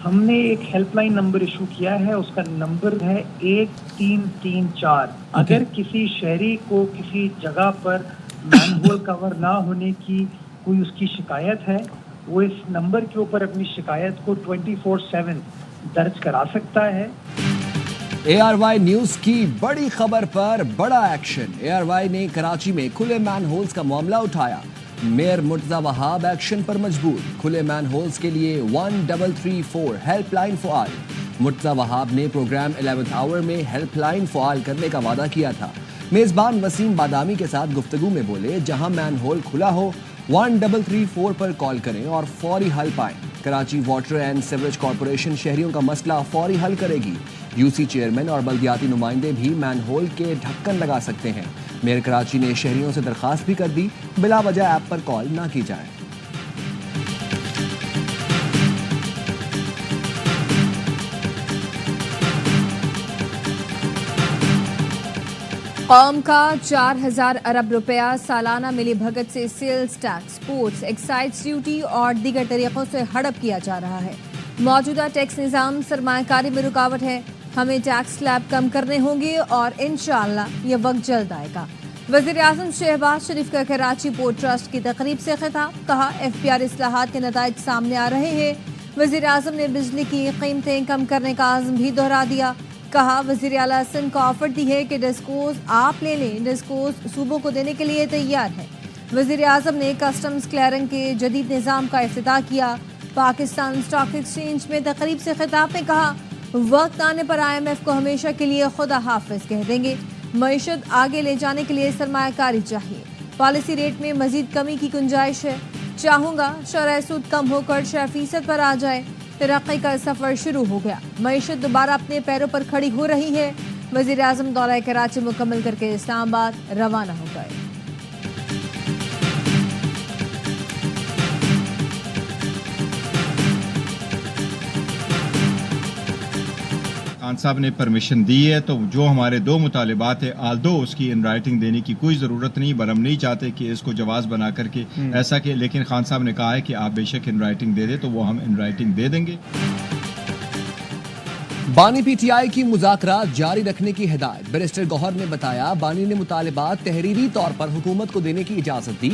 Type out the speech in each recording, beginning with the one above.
ہم نے ایک ہیلپ لائن نمبر ایشو کیا ہے, اس کا نمبر ہے 1334. اگر کسی شہری کو کسی جگہ پر مین ہول کور نہ ہونے کی کوئی اس کی شکایت ہے, وہ اس نمبر کے اوپر اپنی شکایت کو 24/7 درج کرا سکتا ہے. ARY نیوز کی بڑی خبر پر بڑا ایکشن. ARY نے کراچی میں کھلے مین ہولز کا معاملہ اٹھایا. میئر مرتضی وہاب ایکشن پر مجبور. کھلے مین ہولز کے لیے 1334 ہیلپ لائن فعال. مرتضی وہاب نے پروگرام 11th آور میں ہیلپ لائن فعال کرنے کا وعدہ کیا تھا. میزبان وسیم بادامی کے ساتھ گفتگو میں بولے, جہاں مین ہول کھلا ہو 1334 پر کال کریں اور فوری حل پائیں. Karachi water and sewerage corporation شہریوں کا مسئلہ فوری حل کرے گی. UC چیئرمین اور بلدیاتی نمائندے بھی مین ہول کے ڈھکن لگا سکتے ہیں. میئر کراچی نے شہریوں سے درخواست بھی کر دی, بلا وجہ ایپ پر کال نہ کی جائے. قوم کا 4000 ارب روپیہ سالانہ ملی بھگت سے sales tax, sports, excise duty اور دیگر طریقوں سے ہڑپ کیا جا رہا ہے. موجودہ ٹیکس نظام سرمایہ کاری میں رکاوٹ ہے. ہمیں ٹیکس سلیب کم کرنے ہوں گے اور انشاءاللہ یہ وقت جلد آئے گا. وزیر اعظم شہباز شریف کا کراچی پورٹ ٹرسٹ کی تقریب سے خطاب. کہا FPR اصلاحات کے نتائج سامنے آ رہے ہیں. وزیر اعظم نے بجلی کی قیمتیں کم کرنے کا عزم بھی دہرا دیا. کہا وزیر اعلیٰ سندھ کو آفر دی ہے کہ ڈسکوز آپ لے لیں, ڈسکوز صوبوں کو دینے کے لیے تیار ہے. وزیر اعظم نے کسٹمز کلیئرنگ کے جدید نظام کا افتتاح کیا. پاکستان اسٹاک ایکسچینج میں تقریب سے خطاب میں کہا وقت آنے پر IMF کو ہمیشہ کے لیے خدا حافظ کہہ دیں گے. معیشت آگے لے جانے کے لیے سرمایہ کاری چاہیے. پالیسی ریٹ میں مزید کمی کی گنجائش ہے. چاہوں گا شرح سود کم ہو کر 6% پر آ جائے. ترقی کا سفر شروع ہو گیا. معیشت دوبارہ اپنے پیروں پر کھڑی ہو رہی ہے. وزیر اعظم دورہ کراچی مکمل کر کے اسلام آباد روانہ ہو گئے. خان صاحب نے پرمیشن دی ہے, تو جو ہمارے 2 مطالبات ہیں آلدو اس کی ان رائٹنگ دینے کی کوئی ضرورت نہیں, بل ہم نہیں چاہتے کہ اس کو جواز بنا کر کے ایسا کہ, لیکن خان صاحب نے کہا ہے کہ آپ بے شک ان رائٹنگ دے دیں, تو وہ ہم ان رائٹنگ دے دیں گے. بانی PTI کی مذاکرات جاری رکھنے کی ہدایت. بیرسٹر گوہر نے بتایا بانی نے مطالبات تحریری طور پر حکومت کو دینے کی اجازت دی.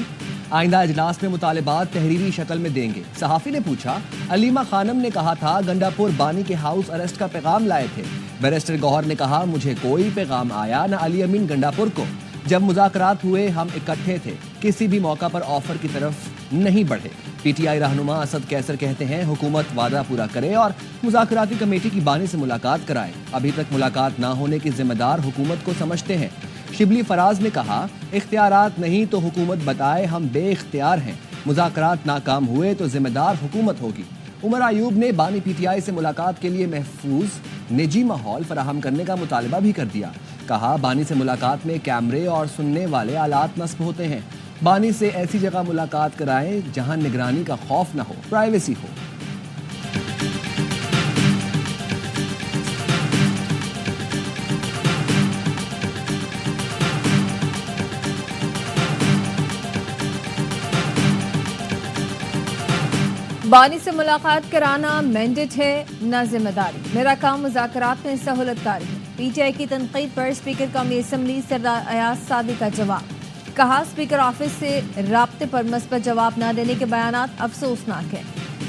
آئندہ اجلاس میں مطالبات تحریری شکل میں دیں گے. صحافی نے پوچھا علیمہ خانم نے کہا تھا گنڈا پور بانی کے ہاؤس اریسٹ کا پیغام لائے تھے. بیرسٹر گوہر نے کہا مجھے کوئی پیغام آیا نہ علی امین گنڈا پور کو. جب مذاکرات ہوئے ہم اکٹھے تھے, کسی بھی موقع پر آفر کی طرف نہیں بڑھے. PTI رہنما اسد کیسر کہتے ہیں حکومت وعدہ پورا کرے اور مذاکراتی کمیٹی کی بانی سے ملاقات کرائے. ابھی تک ملاقات نہ ہونے کی ذمہ دار حکومت کو سمجھتے ہیں. شبلی فراز نے کہا اختیارات نہیں تو حکومت بتائے, ہم بے اختیار ہیں. مذاکرات ناکام ہوئے تو ذمہ دار حکومت ہوگی. عمر ایوب نے بانی PTI سے ملاقات کے لیے محفوظ نجی ماحول فراہم کرنے کا مطالبہ بھی کر دیا. کہا بانی سے ملاقات میں کیمرے اور سننے والے آلات نصب ہوتے ہیں. بانی سے ایسی جگہ ملاقات کرائیں جہاں نگرانی کا خوف نہ ہو, پرائیویسی ہو. بانی سے ملاقات کرانا مینڈیٹ ہے نہ ذمہ داری. میرا کام مذاکرات میں سہولت کاری ہے. PTI کی تنقید پر اسپیکر قومی اسمبلی سردار ایاز صادق کا جواب. کہا اسپیکر آفس سے رابطے پر مثبت جواب نہ دینے کے بیانات افسوسناک ہیں.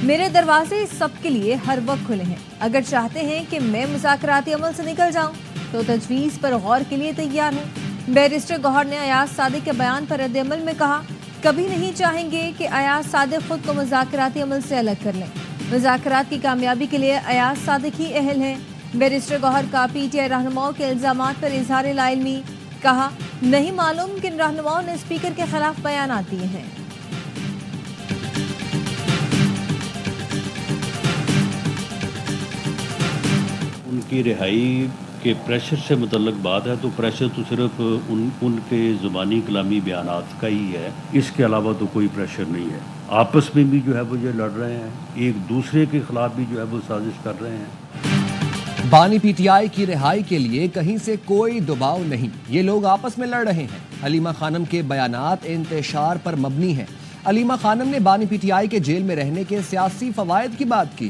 میرے دروازے سب کے لیے ہر وقت کھلے ہیں. اگر چاہتے ہیں کہ میں مذاکراتی عمل سے نکل جاؤں تو تجویز پر غور کے لیے تیار ہوں. بیرسٹر گوہر نے ایاز صادق کے بیان پر رد عمل میں کہا کبھی نہیں چاہیں گے کہ ایاز صادق خود کو مذاکراتی عمل سے الگ کر لیں. مذاکرات کی کامیابی کے لیے ایاز صادق ہی اہل ہیں. بیرسٹر گوہر کا PTI رہنماؤں کے الزامات پر اظہار لا علمی. کہا نہیں معلوم کن رہنماؤں نے اسپیکر کے خلاف بیانات دیے ہیں. ان کی رہائی کے پریشر سے متعلق بات ہے تو پریشر تو صرف ان کے زبانی کلامی بیانات کا ہی ہے, اس کے علاوہ تو کوئی پریشر نہیں ہے. آپس میں بھی جو ہے وہ یہ لڑ رہے ہیں, ایک دوسرے کے خلاف بھی جو ہے وہ سازش کر رہے ہیں. بانی PTI کی رہائی کے لیے کہیں سے کوئی دباؤ نہیں, یہ لوگ آپس میں لڑ رہے ہیں. علیمہ خانم کے بیانات انتشار پر مبنی ہیں. علیمہ خانم نے بانی PTI کے جیل میں رہنے کے سیاسی فوائد کی بات کی.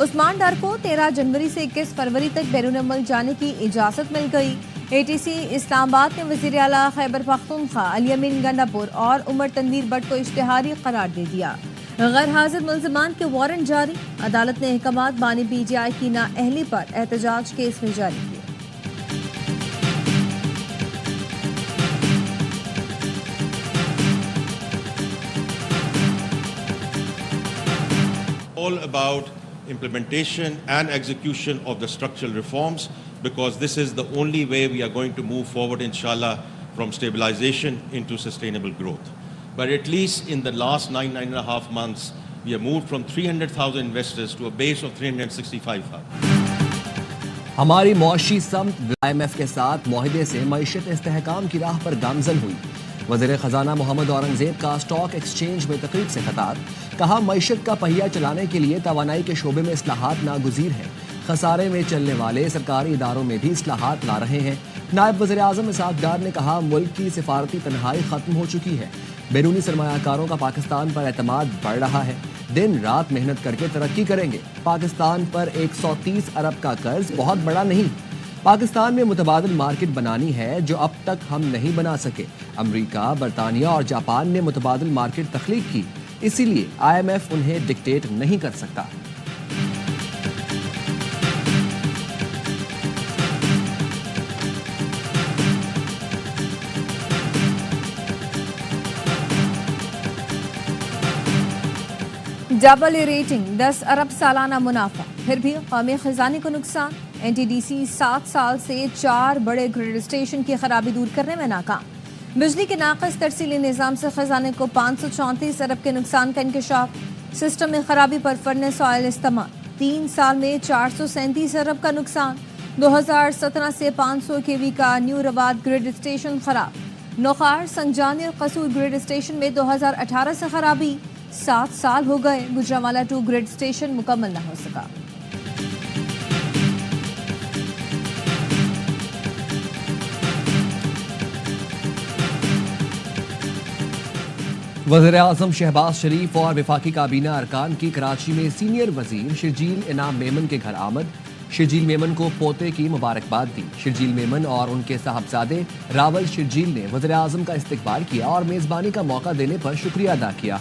عثمان ڈار کو 13 جنوری سے 21 فروری تک بیرون ملک جانے کی اجازت مل گئی۔ ATC اسلام آباد نے وزیر اعلیٰ خیبر پختونخوا علی امین گنڈاپور اور عمر تنویر بٹ کو اشتہاری قرار دے دیا۔ غیر حاضر ملزمان کے وارنٹ جاری، عدالت نے احکامات بانی PGI کی نااہلی پر احتجاج کیس میں جاری کیے۔ All about implementation and execution of the structural reforms, because this is the only way we are going to move forward, inshallah, from stabilization into sustainable growth. But at least in the last 9.5 months, we have moved from 300,000 investors to a base of 365,000. ہماری معاشی سمت IMF کے ساتھ معاہدے سے معیشت استحکام کی راہ پر گامزن ہوئی۔ وزیر خزانہ محمد اورنگزیب کا اسٹاک ایکسچینج میں تقریب سے خطاب، کہا معیشت کا پہیہ چلانے کے لیے توانائی کے شعبے میں اصلاحات ناگزیر ہیں، خسارے میں چلنے والے سرکاری اداروں میں بھی اصلاحات لا رہے ہیں۔ نائب وزیر اعظم اسحاق ڈار نے کہا ملک کی سفارتی تنہائی ختم ہو چکی ہے، بیرونی سرمایہ کاروں کا پاکستان پر اعتماد بڑھ رہا ہے، دن رات محنت کر کے ترقی کریں گے۔ پاکستان پر 130 ارب کا قرض بہت بڑا نہیں، پاکستان میں متبادل مارکیٹ بنانی ہے جو اب تک ہم نہیں بنا سکے۔ امریکہ، برطانیہ اور جاپان نے متبادل مارکیٹ تخلیق کی، اسی لیے IMF انہیں ڈکٹیٹ نہیں کر سکتا۔ ڈبل ریٹنگ، 10 ارب سالانہ منافع، پھر بھی قومی خزانے کو نقصان۔ NTDC 7 سال سے 4 بڑے گریڈ اسٹیشن کی خرابی دور کرنے میں ناکام۔ بجلی کے ناقص ترسیلی نظام سے خزانے کو 534 ارب کے نقصان کا انکشاف۔ سسٹم میں خرابی پر فرنس آئل استعمال، 3 سال میں 437 ارب کا نقصان۔ 2017 سے 500 kV کا نیو رواد گریڈ اسٹیشن خراب۔ نوخار، سنگجانی اور قصور گریڈ اسٹیشن میں 2018 سے خرابی، 7 سال ہو گئے، گجرانوالہ 2 گریڈ اسٹیشن مکمل نہ ہو سکا۔ وزیر اعظم شہباز شریف اور وفاقی کابینہ ارکان کی کراچی میں سینئر وزیر شرجیل انعام میمن کے گھر آمد۔ شرجیل میمن کو پوتے کی مبارکباد دی۔ شرجیل میمن اور ان کے صاحبزادے راول شرجیل نے وزیر اعظم کا استقبال کیا اور میزبانی کا موقع دینے پر شکریہ ادا کیا۔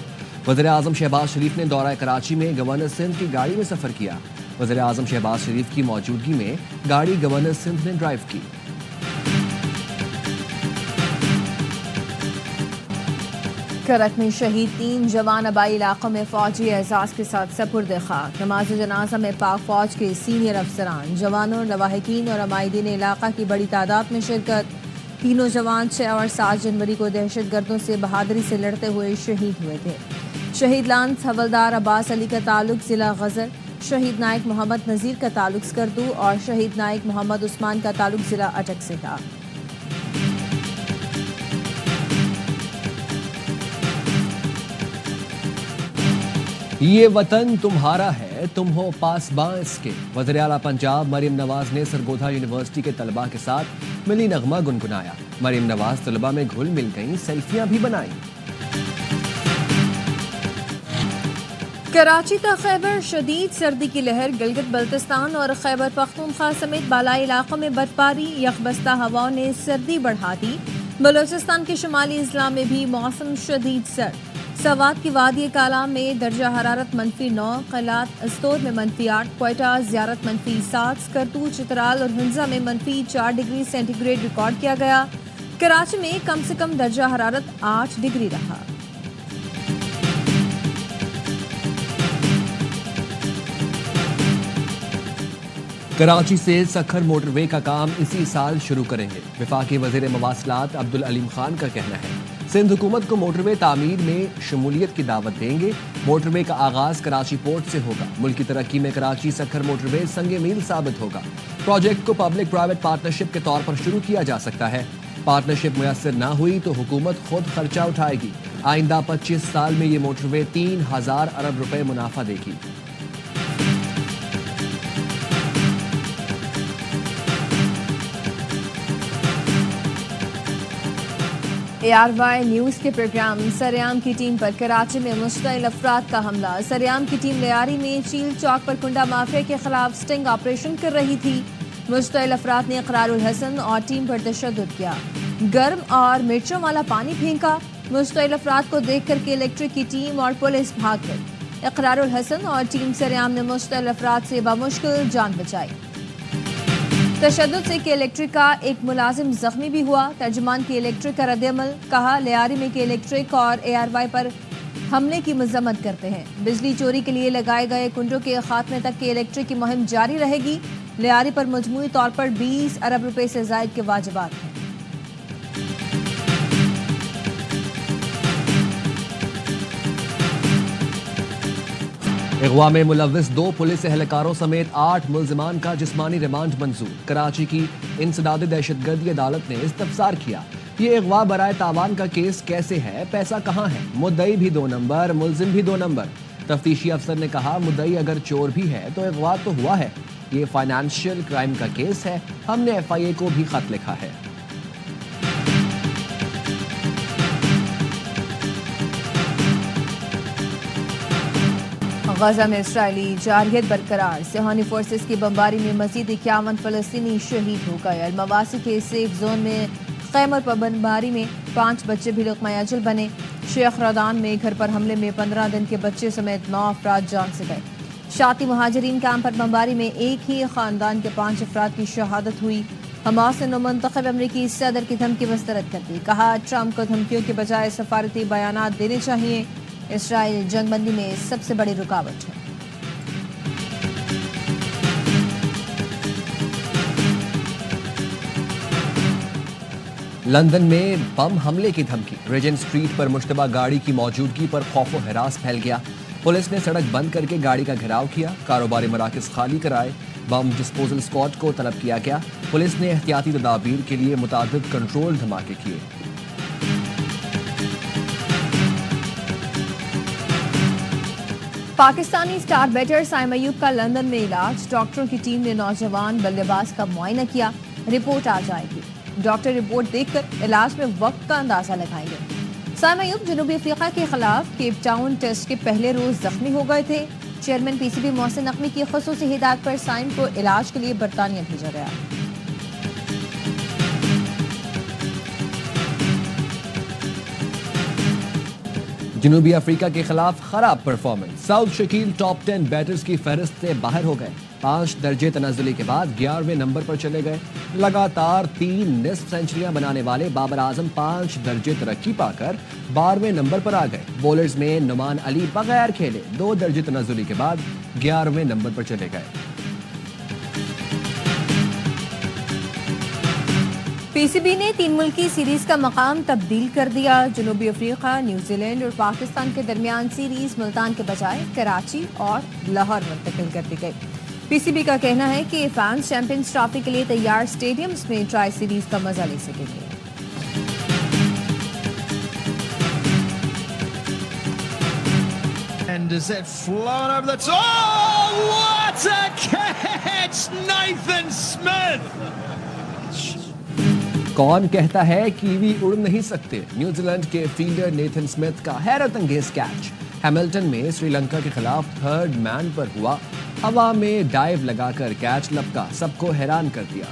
وزیر اعظم شہباز شریف نے دورہ کراچی میں گورنر سندھ کی گاڑی میں سفر کیا۔ وزیر اعظم شہباز شریف کی موجودگی میں گاڑی گورنر سندھ نے ڈرائیو کی۔ کرک میں شہید 3 جوان آبائی علاقوں میں فوجی اعزاز کے ساتھ سپرد خاک۔ نماز جنازہ میں پاک فوج کے سینئر افسران، جوانوں، لواحقین اور عمائدین علاقہ کی بڑی تعداد میں شرکت۔ تینوں جوان 6 اور 7 جنوری کو دہشت گردوں سے بہادری سے لڑتے ہوئے شہید ہوئے تھے۔ شہید لانس حوالدار عباس علی کا تعلق ضلع غزر، شہید نائک محمد نذیر کا تعلق سکردو اور شہید نائک محمد عثمان کا تعلق ضلع اٹک سے تھا۔ یہ وطن تمہارا ہے، تم ہو پاسباں اس کے۔ وزیر اعلیٰ پنجاب مریم نواز نے سرگودھا یونیورسٹی کے طلباء کے ساتھ ملی نغمہ گنگنایا۔ مریم نواز طلباء میں گھل مل گئیں، سیلفیاں بھی بنائیں۔ کراچی تا خیبر شدید سردی کی لہر، گلگت بلتستان اور خیبر پختونخوا سمیت بالائی علاقوں میں برفباری، یخبستہ ہواؤں نے سردی بڑھا دی۔ بلوچستان کے شمالی اضلاع میں بھی موسم شدید سرد۔ سوات کی وادی کالا میں درجہ حرارت -9، قلات استور میں -8، کوئٹہ زیارت -7، سکردو، چترال اور ہنزا میں -4 ڈگری سینٹی گریڈ ریکارڈ کیا گیا۔ کراچی میں کم سے کم درجہ حرارت 8 ڈگری رہا۔ کراچی سے سکھر موٹر وے کا کام اسی سال شروع کریں گے، وفاقی وزیر مواصلات عبدالعلیم خان کا کہنا ہے۔ سندھ حکومت کو موٹر وے تعمیر میں شمولیت کی دعوت دیں گے۔ موٹر وے کا آغاز کراچی پورٹ سے ہوگا۔ ملک کی ترقی میں کراچی سکھر موٹر وے سنگ میل ثابت ہوگا۔ پروجیکٹ کو پبلک پرائیویٹ پارٹنرشپ کے طور پر شروع کیا جا سکتا ہے۔ پارٹنرشپ میسر نہ ہوئی تو حکومت خود خرچہ اٹھائے گی۔ آئندہ 25 سال میں یہ موٹر وے 3000 ارب روپے منافع دے گی۔ ARY نیوز کے پروگرام سریام کی ٹیم پر کراچی میں مشتعل افراد کا حملہ. سریام کی ٹیم لیاری میں چیل چوک پر کنڈا مافیا کے خلاف سٹنگ آپریشن کر رہی تھی. مشتعل افراد نے اقرار الحسن اور ٹیم پر تشدد کیا، گرم اور مرچوں والا پانی پھینکا. مشتعل افراد کو دیکھ کر کے الیکٹرک کی ٹیم اور پولیس بھاگ گئی. اقرار الحسن اور ٹیم سریام نے مشتعل افراد سے بمشکل جان بچائی. تشدد سے کے الیکٹرک کا ایک ملازم زخمی بھی ہوا. ترجمان کی الیکٹرک کا رد عمل، کہا لیاری میں کے الیکٹرک اور ARY پر حملے کی مذمت کرتے ہیں. بجلی چوری کے لیے لگائے گئے کنڈوں کے خاتمے تک کے الیکٹرک کی مہم جاری رہے گی. لیاری پر مجموعی طور پر 20 ارب روپے سے زائد کے واجبات ہیں. اغوا میں ملوث 2 پولیس اہلکاروں سمیت 8 ملزمان کا جسمانی ریمانڈ منظور. کراچی کی انسداد دہشت گردی عدالت نے استفسار کیا، یہ اغوا برائے تاوان کا کیس کیسے ہے، پیسہ کہاں ہے، مدعی بھی 2 نمبر، ملزم بھی 2 نمبر. تفتیشی افسر نے کہا مدعی اگر چور بھی ہے تو اغوا تو ہوا ہے، یہ فائنانشیل کرائم کا کیس ہے، ہم نے FIA کو بھی خط لکھا ہے. غزہ میں اسرائیلی جارحیت برقرار. صہیونی فورسز کی بمباری میں مزید 51 فلسطینی شہید ہو گئے. المواسی کے سیف زون میں خیمر پر بمباری میں 5 بچے بھی لقمہ اجل بنے. شیخ رادان میں گھر پر حملے میں 15 دن کے بچے سمیت 9 افراد جان سے گئے. شاطی مہاجرین کیمپ پر بمباری میں ایک ہی خاندان کے 5 افراد کی شہادت ہوئی. حماس نے نومنتخب امریکی صدر کی دھمکی مسترد کر دی. کہا ٹرمپ کو دھمکیوں کے بجائے سفارتی بیانات دینے چاہیے. اسرائیل جنگ بندی میں سب سے بڑی رکاوٹ ہے. لندن میں بم حملے کی دھمکی. ریجنٹ اسٹریٹ پر مشتبہ گاڑی کی موجودگی پر خوف و ہراس پھیل گیا. پولیس نے سڑک بند کر کے گاڑی کا گھیراؤ کیا، کاروباری مراکز خالی کرائے. بم ڈسپوزل اسکواڈ کو طلب کیا گیا. پولیس نے احتیاطی تدابیر کے لیے متعدد کنٹرول دھماکے کیے. پاکستانی سٹار بیٹر سائم ایوب کا لندن میں علاج. ڈاکٹروں کی ٹیم نے نوجوان بلے باز کا معائنہ کیا. رپورٹ آ جائے گی. ڈاکٹر رپورٹ دیکھ کر علاج میں وقت کا اندازہ لگائیں گے. سائم ایوب جنوبی افریقہ کے خلاف کیپ ٹاؤن ٹیسٹ کے پہلے روز زخمی ہو گئے تھے. چیئرمین PCB محسن نقوی کی خصوصی ہدایت پر سائم کو علاج کے لیے برطانیہ بھیجا گیا. جنوبی افریقہ کے خلاف خراب performance. South Shakeel top 10 batters کی فہرست سے باہر ہو گئے. 5 درجے تنزلی کے بعد 11ویں نمبر پر چلے گئے. لگاتار 3 نصف سینچریاں بنانے والے بابر اعظم 5 درجے ترقی پا کر 12ویں نمبر پر آ گئے. بولرز میں نعمان علی بغیر کھیلے 2 درجے تنزلی کے بعد 11ویں نمبر پر چلے گئے. PCB نے 3 ملکی سیریز کا مقام تبدیل کر دیا. جنوبی افریقہ، نیوزی لینڈ اور پاکستان کے درمیان سیریز ملتان کے بجائے کراچی اور لاہور منتقل کر دی گئی. PCB کا کہنا ہے کہ فینس چیمپئنز ٹرافی کے لیے تیار سٹیڈیمز میں ٹرائی سیریز کا مزہ لے سکیں گے. And is it flown over the top? Oh, what a catch! Nathan Smith! کون کہتا ہے کیوی اڑ نہیں سکتے؟ نیوزی لینڈ کے فیلڈر نیتھن سمتھ کا حیرت انگیز کیچ ہیملٹن میں سری لنکا کے خلاف 3rd مین پر ہوا. ہوا میں ڈائیو لگا کر کیچ لپکا، سب کو حیران کر دیا.